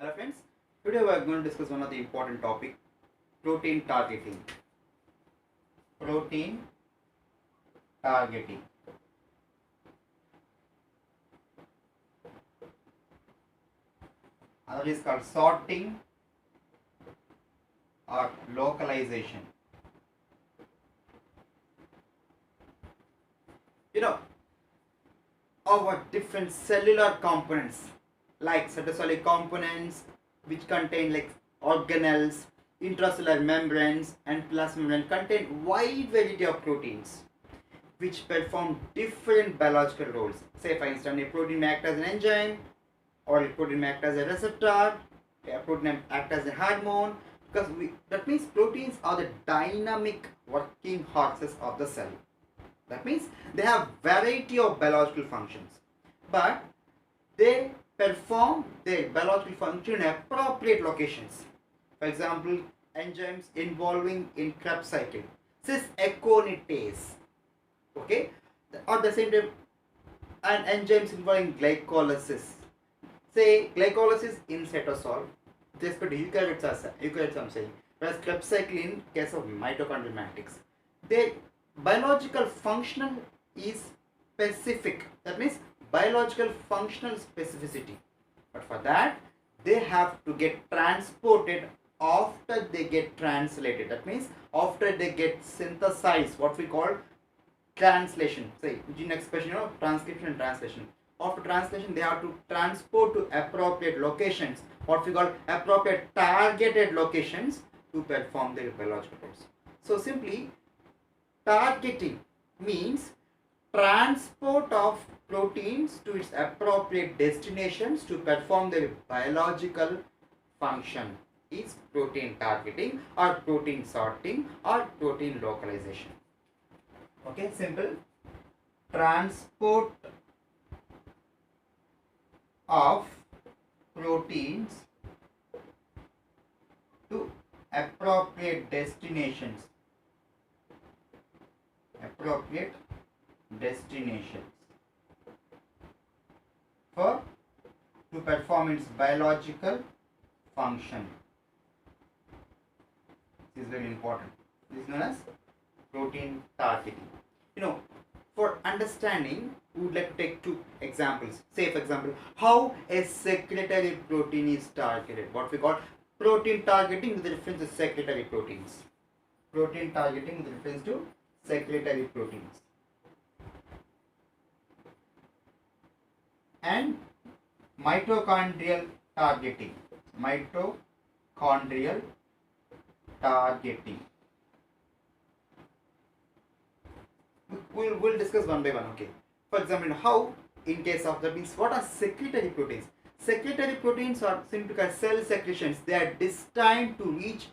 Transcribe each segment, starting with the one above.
Hello friends, today we are going to discuss one of the important topic, protein targeting. Protein targeting. Another is called sorting or localization. Our different cellular components like cytosolic components which contain like organelles, intracellular membranes and plasma membrane contain wide variety of proteins which perform different biological roles. Say for instance, a protein may act as an enzyme, or a protein may act as a receptor, a protein may act as a hormone, because that means proteins are the dynamic working horses of the cell. That means they have variety of biological functions, but they perform their biological function in appropriate locations. For example, enzymes involving in Krebs cycle, cis aconitase, okay, or the same time, and enzymes involving glycolysis. Say glycolysis in cytosol, this but eukaryotes I'm saying, whereas Krebs cycle in case of mitochondrial matrix. Their biological functional is specific. That means biological functional specificity. But for that, they have to get transported after they get translated. That means after they get synthesized, what we call translation. Say gene expression, transcription and translation. After translation, they have to transport to appropriate locations, what we call appropriate targeted locations, to perform their biological roles. So simply, targeting means transport of proteins to its appropriate destinations to perform their biological function is protein targeting or protein sorting or protein localization. Okay, simple. Transport of proteins to appropriate destinations. Appropriate destinations for to perform its biological function. This is very important. This is known as protein targeting. For understanding, we would like to take two examples. Say for example, how a secretory protein is targeted. What we call protein targeting with reference to secretory proteins. Protein targeting with reference to secretory proteins. And mitochondrial targeting. Mitochondrial targeting. We'll discuss one by one. Okay. For example, how in case of that means what are secretory proteins? Secretory proteins are simply called cell secretions. They are destined to reach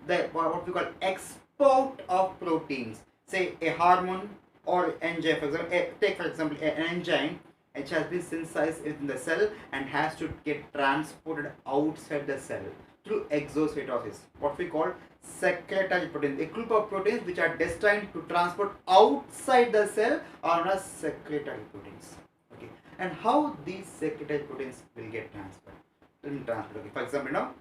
the what we call export of proteins. Say a hormone or enzyme. For example, take for example an enzyme which has been synthesized in the cell and has to get transported outside the cell through exocytosis. What we call secretory proteins. A group of proteins which are destined to transport outside the cell are known as secretory proteins. Okay, and how these secretory proteins will get transferred? Okay. For example,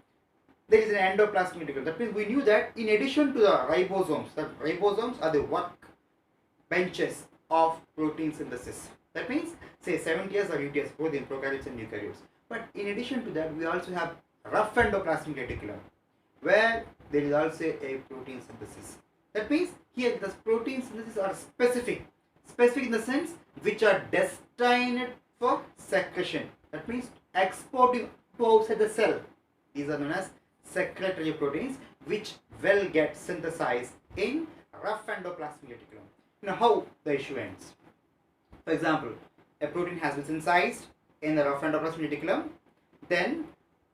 there is an endoplasmic reticulum. That means we knew that in addition to the ribosomes, the ribosomes are the work benches of protein synthesis. That means say 70s or 80s, both in prokaryotes and eukaryotes. But in addition to that, we also have rough endoplasmic reticulum, where there is also a protein synthesis. That means here the protein synthesis are specific in the sense which are destined for secretion. That means exporting to outside the cell. These are known as secretory proteins which will get synthesized in rough endoplasmic reticulum. Now how the issue ends? For example, a protein has been synthesized in the rough endoplasmic reticulum, then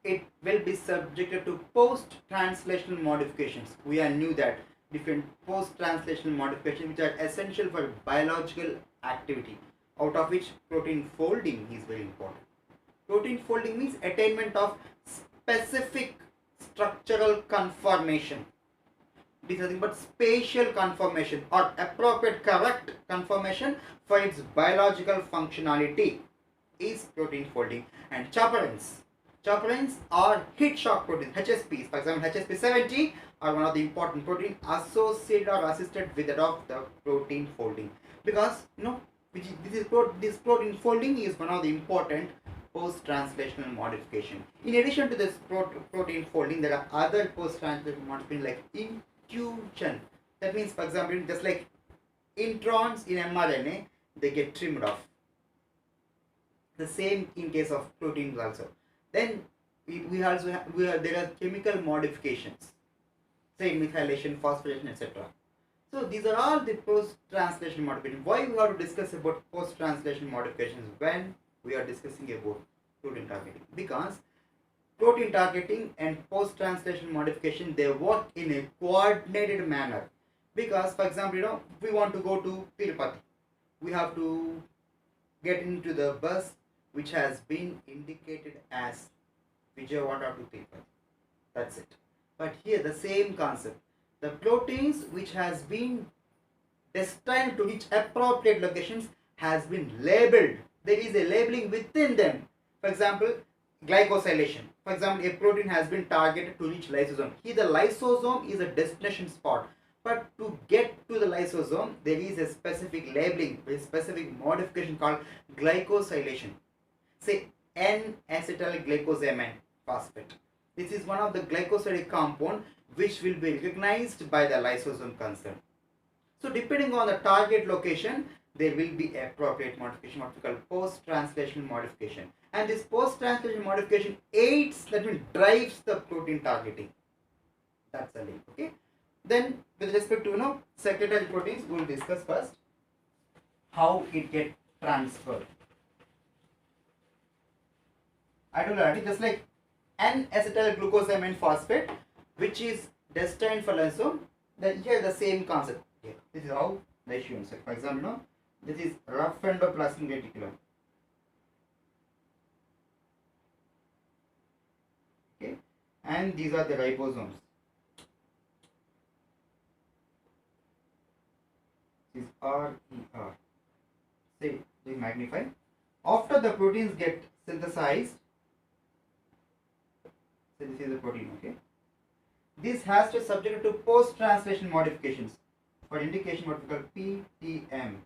it will be subjected to post-translational modifications. We all knew that different post-translational modifications which are essential for biological activity, out of which protein folding is very important. Protein folding means attainment of specific structural conformation. It is nothing but spatial conformation or appropriate correct conformation for its biological functionality is protein folding. And chaperones Chaperones are heat shock proteins, HSPs. For example, HSP70 are one of the important protein associated or assisted with that of the protein folding. Because this protein folding is one of the important post-translational modification. In addition to this protein folding, there are other post-translational modifications like inclusion. That means, for example, just like introns in mRNA, they get trimmed off. The same in case of proteins also. Then we also there are chemical modifications, say methylation, phosphorylation, etc. So these are all the post-translational modifications. Why we have to discuss about post-translational modifications when we are discussing about protein targeting? Because protein targeting and post-translational modification, they work in a coordinated manner. Because, for example, we want to go to Tirupati, we have to get into the bus which has been indicated as Vijayawada to Tirupati. That's it. But here the same concept. The proteins which has been destined to reach appropriate locations has been labeled. There is a labeling within them. For example, glycosylation. For example, a protein has been targeted to reach lysosome. Here the lysosome is a destination spot. But to get to the lysosome, there is a specific labeling, a specific modification called glycosylation. Say N-acetylglycosamine phosphate. This is one of the glycosidic compound which will be recognized by the lysosome concerned. So depending on the target location, there will be appropriate modification, what we call post-translational modification. And this post-translational modification aids, that means drives the protein targeting. That's the link. Okay. Then with respect to secretary proteins, we will discuss first how it get transferred. I told already, just like N-acetylglucosamine phosphate, which is destined for lysosome, then here the same concept. Okay. This is how the issue is. For example, this is rough endoplasmic reticulum. Okay, and these are the ribosomes. This is RER. Say, they magnify. After the proteins get synthesized, so this is the protein, okay. This has to be subjected to post-translation modifications for indication what we call PTM.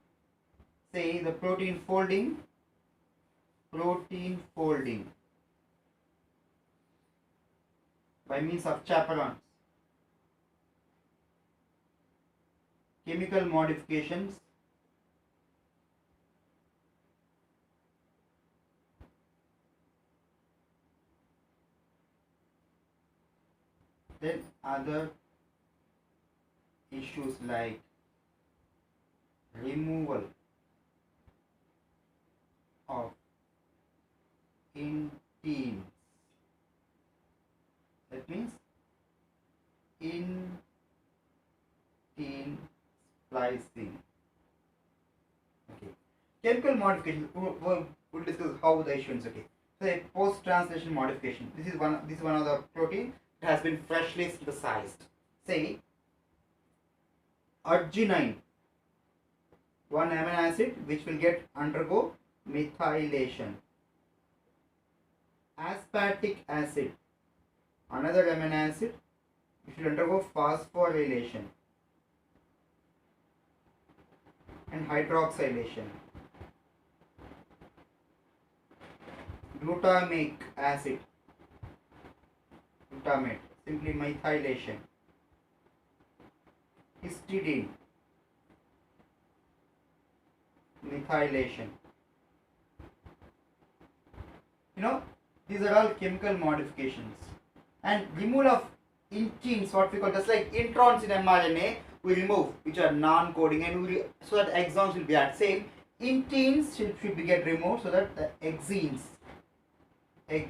Say the protein folding by means of chaperones, chemical modifications, then other issues like removal of inteins. That means intine splicing. Okay. Chemical modification. We'll discuss how the issue is. Okay. So a post-translation modification. This is one of the protein that has been freshly synthesized. Say arginine, one amino acid which will undergo methylation. Aspartic acid, another amino acid which will undergo phosphorylation and hydroxylation. Glutamic acid, glutamate, simply methylation. Histidine, methylation. These are all chemical modifications. And removal of inteins, what we call, just like introns in mRNA, we remove, which are non-coding, and so that exons will be at same. Inteins should be get removed so that the extins, they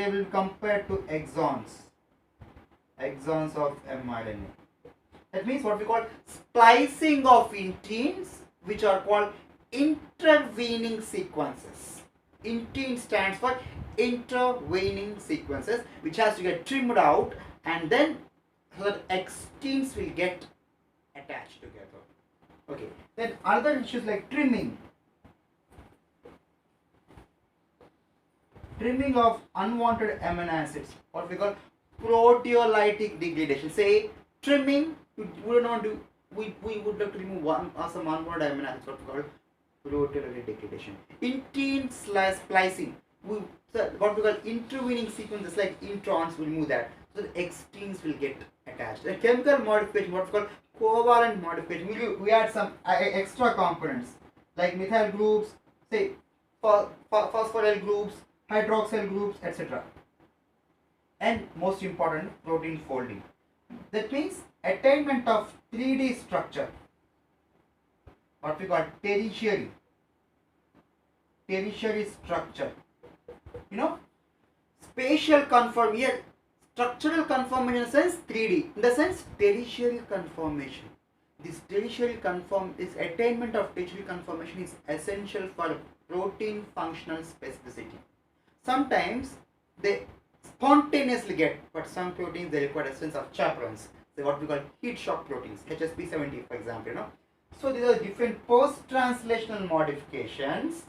will compare to exons of mRNA. That means what we call splicing of inteins, which are called intervening sequences. Intene stands for intervening sequences, which has to get trimmed out, and then so that extins will get attached together. Okay. Then other issues like trimming. trimming of unwanted amino acids, what we call proteolytic degradation. Say trimming, we would not do, we would like to remove one or some unwanted amino acids, what we call proteolytic degradation. Splicing, what we call intervening sequences like introns will remove that, so the extremes will get attached. A chemical modification, what we call covalent modification, we add some extra components like methyl groups, say phosphoryl groups, hydroxyl groups, etc. And most important, protein folding. That means attainment of 3D structure, what we call tertiary structure. Spatial conform here, structural conformation in the sense 3D, in the sense tertiary conformation. This tertiary conform is attainment of tertiary conformation is essential for protein functional specificity. Sometimes they spontaneously get, but some proteins they require essence of chaperones. So what we call heat shock proteins, HSP70 for example. So these are different post-translational modifications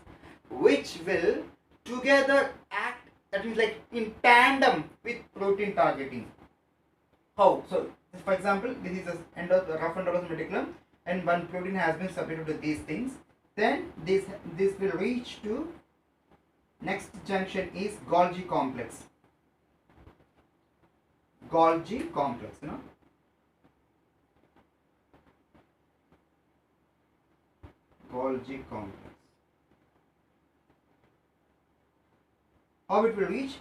which will together act, that means like in tandem with protein targeting. How? So for example, this is the rough endoplasmic reticulum, and one protein has been subjected to these things. Then this will reach to next junction is Golgi complex. Golgi complex, Golgi complex. How it will reach?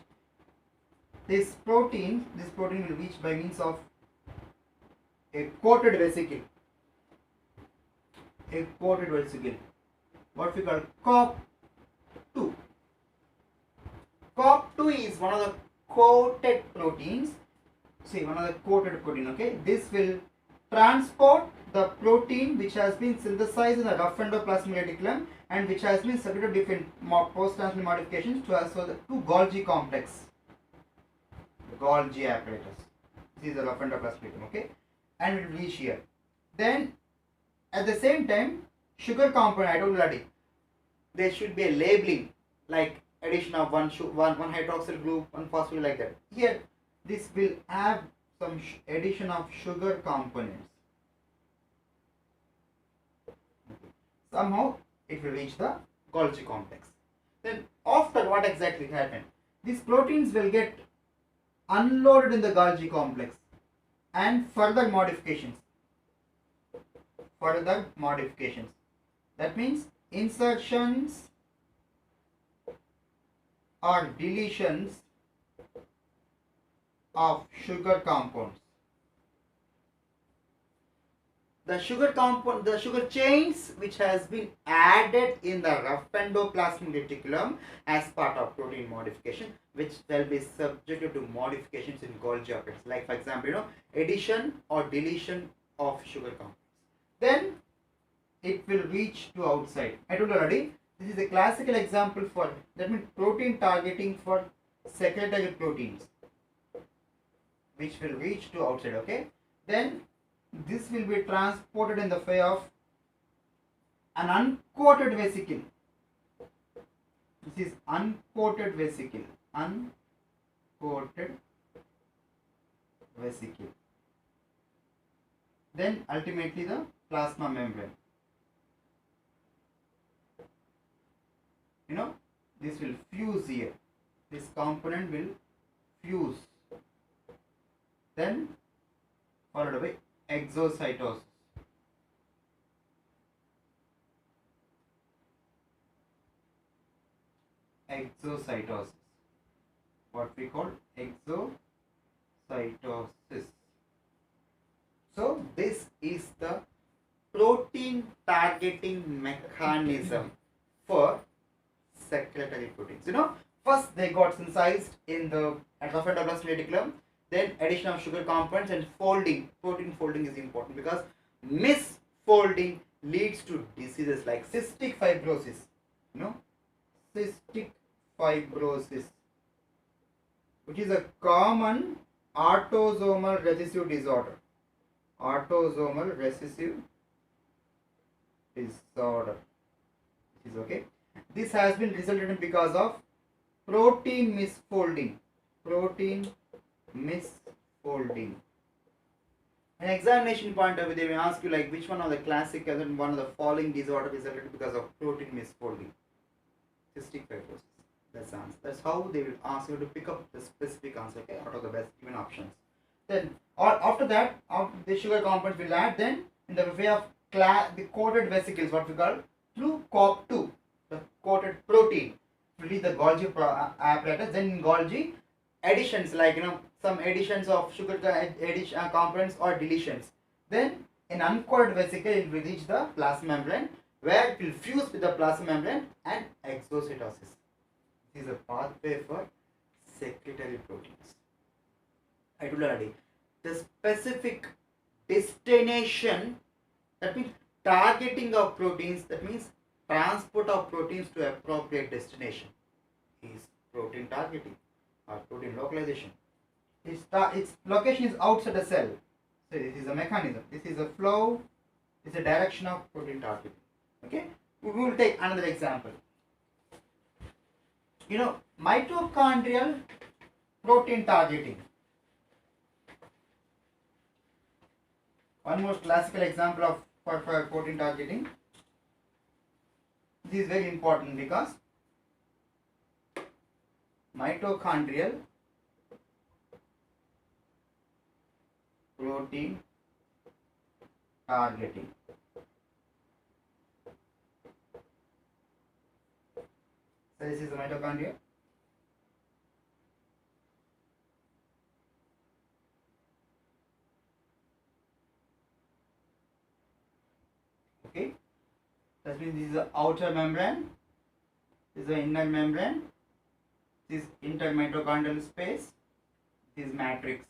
This protein will reach by means of a coated vesicle. What we call COP2. COP2 is one of the coated proteins. See, one of the coated protein. Okay, this will transport the protein which has been synthesized in the rough endoplasmic reticulum and which has been subjected to different post-translational modifications to Golgi complex. The Golgi apparatus. This is the rough endoplasmic reticulum. Okay, and it will reach here. Then at the same time, sugar component, I told you already, there should be a labeling like addition of one hydroxyl group, one phosphoryl, like that. Here this will have some addition of sugar components. Somehow it will reach the Golgi complex. Then after, what exactly happened? These proteins will get unloaded in the Golgi complex and further modifications. That means insertions or deletions of sugar compounds. The sugar chains which has been added in the rough endoplasmic reticulum as part of protein modification, which will be subjected to modifications in Golgi apparatus. Like for example, addition or deletion of sugar compounds. Then it will reach to outside. I told you already, this is a classical example for, that means protein targeting for secretory proteins, which will reach to outside. Okay, then this will be transported in the way of an uncoated vesicle. This is uncoated vesicle. Then ultimately the plasma membrane. This will fuse here. This component will fuse. Then followed by exocytosis. What we call exocytosis. So this is the protein targeting mechanism for secretory proteins. First they got synthesized in the rough endoplasmic reticulum, then addition of sugar compounds and folding. Protein folding is important because misfolding leads to diseases like cystic fibrosis. Cystic fibrosis, which is a common autosomal recessive disorder. This is okay. This has been resulted in because of protein misfolding. Protein misfolding. An examination point of view, they may ask you like which one of the classic and one of the following disorder is related because of protein misfolding. Cystic fibrosis. That's the answer. That's how they will ask you to pick up the specific answer, okay, out of the best given options. Then, or after that, the sugar compounds will add. Then, in the way of the coated vesicles, what we call through COP2, the coated protein, release the Golgi apparatus. Then in Golgi, additions like some additions of sugar components or deletions. Then in uncoated vesicle, it will reach the plasma membrane, where it will fuse with the plasma membrane and exocytosis. This is a pathway for secretory proteins. I told you already. The specific destination, that means targeting of proteins, that means transport of proteins to appropriate destination, is protein targeting or protein localization. Its location is outside the cell. So this is a mechanism. This is a flow. This is a direction of protein targeting. Okay. We will take another example. Mitochondrial protein targeting. One more classical example of for protein targeting. This is very important because mitochondrial protein targeting. So this is the mitochondria. Okay, that means this is the outer membrane, this is the inner membrane, this is intermitochondrial space, this is matrix.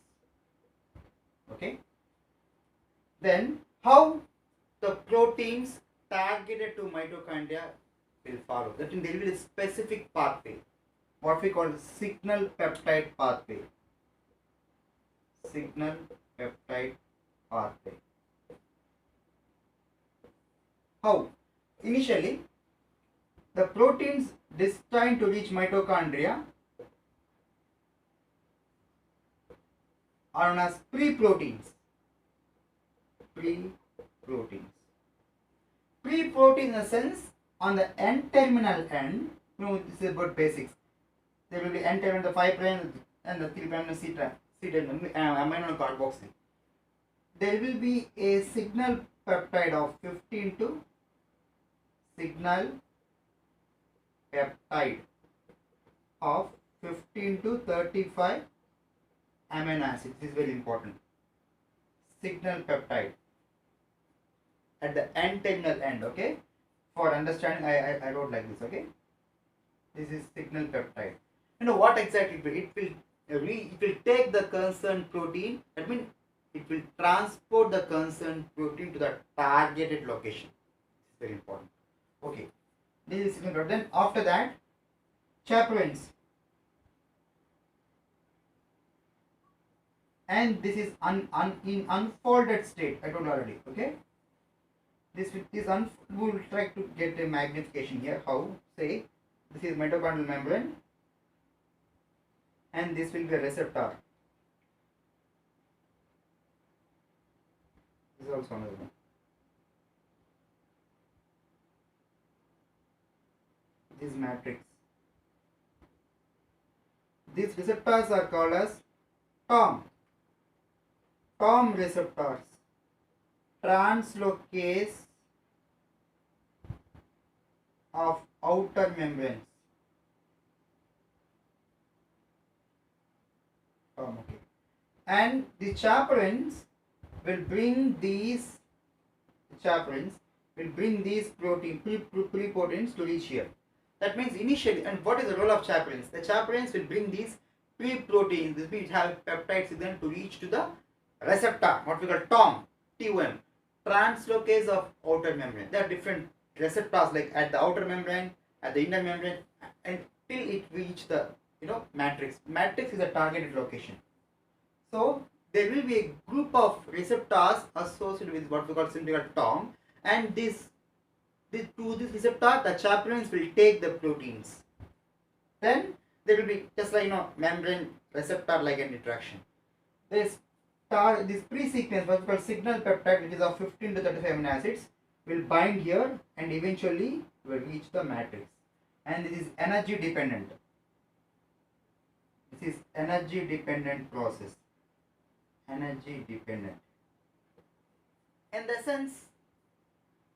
Okay, then how the proteins targeted to mitochondria will follow. That means there will be a specific pathway, what we call signal peptide pathway. Signal peptide pathway. How? Initially, the proteins destined to reach mitochondria are known as pre-proteins. Pre-proteins. Pre-protein in the sense, on the N-terminal end, this is about basics. There will be N-terminal, the 5' and the 3' and C-terminal, amino carboxyl. There will be a signal peptide of 15 to signal peptide of 15 to 35 amino acids. This is very important. Signal peptide at the N-terminal end. Okay, for understanding, I wrote like this. Okay, this is signal peptide. What exactly it will take the concerned protein. That means it will transport the concerned protein to the targeted location. It's very important. Okay, this is signal peptide. Then after that, chaperones, and this is in unfolded state. I told already. Okay, this we will try to get a magnification here. How? Say this is mitochondrial membrane, and this will be a receptor. This is also another one. This matrix. These receptors are called as TOM receptors, translocase of outer membranes. Okay. And the chaperones will bring these pre-proteins to reach here. That means initially, and what is the role of chaperones? The chaperones will bring these pre-proteins, this means have peptide signal to reach to the receptor, what we call TOM, translocase of outer membrane. There are different receptors like at the outer membrane, at the inner membrane, until it reach the matrix. Matrix is a targeted location. So there will be a group of receptors associated with what we call simply TOM, and to this receptor the chaperones will take the proteins. Then There will be just like membrane receptor like an interaction. This pre-sequence, what's called signal peptide, which is of 15 to 35 amino acids, will bind here and eventually will reach the matrix. And this is energy dependent. This is energy dependent process. Energy dependent. In the sense,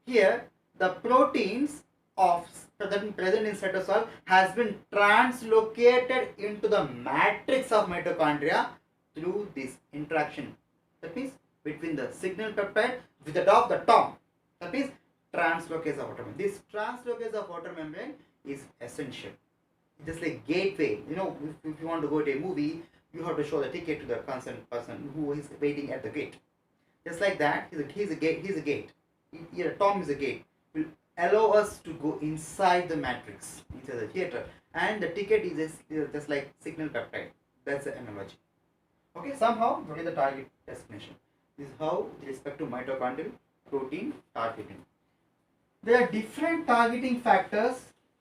here the proteins present in cytosol has been translocated into the matrix of mitochondria through this interaction. That means between the signal peptide with the top, the top. That means translocase of water membrane. This translocase of water membrane is essential. Just like gateway. If you want to go to a movie, you have to show the ticket to the concerned person who is waiting at the gate. Just like that, he's a gate. Here, Tom is a gate. Will allow us to go inside the matrix, inside the theater, and the ticket is just like signal peptide. That's the analogy. Okay, somehow what is the target destination? This is how, with respect to mitochondrial protein targeting. There are different targeting factors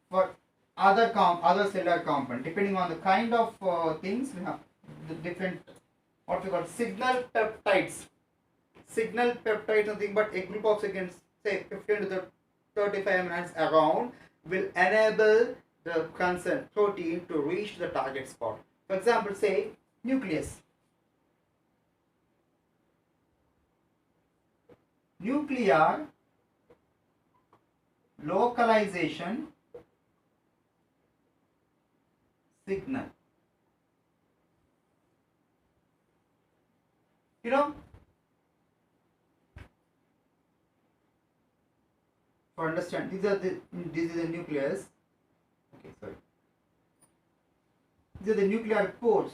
for other cellular component. Depending on the kind of things, we have the different what we call signal peptides. Signal peptides, nothing but a group of seconds, say 15 to 35 minutes around, will enable the concerned protein to reach the target spot. For example, say nucleus. Nuclear localization signal. For understand, this is the nucleus. Okay, sorry. These are the nuclear pores.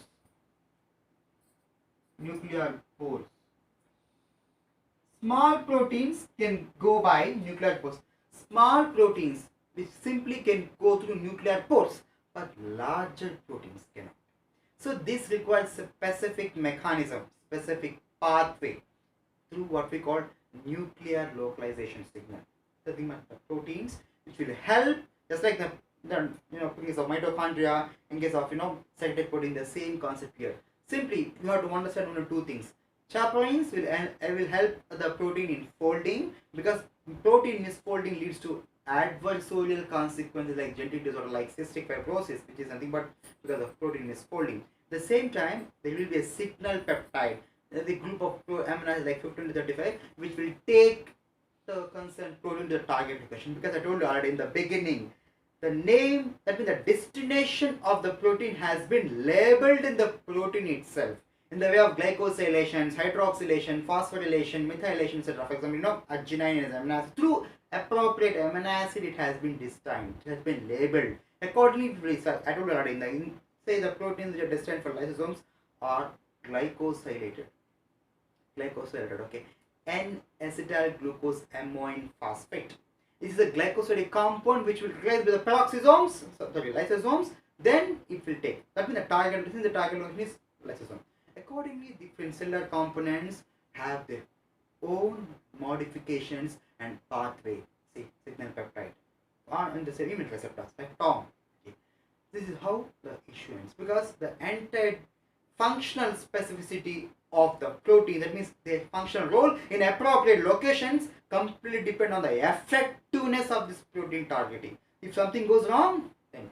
Nuclear pores. Small proteins can go by nuclear pores. Small proteins which simply can go through nuclear pores, but larger proteins cannot. So this requires a specific mechanism, specific pathway through what we call nuclear localization signal. The proteins which will help, just like the in case of mitochondria, in case of synthetic protein, the same concept here. Simply you have to understand one or two things. Chaperones will help the protein in folding, because protein misfolding leads to adversarial consequences like genetic disorder like cystic fibrosis, which is nothing but because of protein misfolding. At the same time, there will be a signal peptide, the group of amino acids like 15 to 35, which will take the concerned protein to the target location. Because I told you already in the beginning, the name, that means the destination of the protein has been labeled in the protein itself, in the way of glycosylation, hydroxylation, phosphorylation, methylation, etc. For example, arginine is amino acid. Through appropriate amino acid, it has been destined, it has been labeled. Accordingly to research, I told you already, say the proteins which are destined for lysosomes are glycosylated. Okay. N-acetyl glucose amine phosphate. This is a glycosidic compound which will react with the peroxisomes, lysosomes, then it will take. That means the target location is lysosome. Accordingly, different cellular components have their own modifications and pathway. See, signal peptide and the same immune receptors like Tom. Okay. This is how the issue ends, because the entire functional specificity of the protein, that means their functional role in appropriate locations, completely depend on the effectiveness of this protein targeting. If something goes wrong, then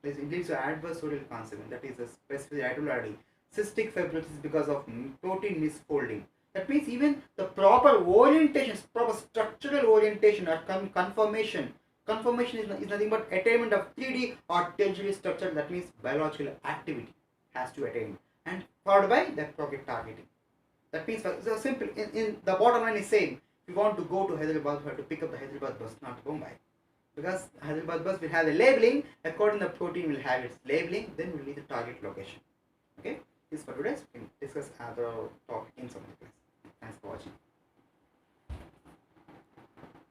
it leads to adversarial consequence. That is a specific already. Cystic fibrosis because of protein misfolding. That means even the proper orientation, proper structural orientation or conformation. Conformation is nothing but attainment of 3D or tertiary structure, that means biological activity has to attain, and followed by the appropriate targeting. That means so simple. In the bottom line is same. If you want to go to Hyderabad, you have to pick up the Hyderabad bus, not Mumbai, because Hyderabad bus will have the labeling. According to the protein will have its labeling. Then we will leave the target location. Okay. This is for today. We can discuss other topic in some other class. Thanks for watching.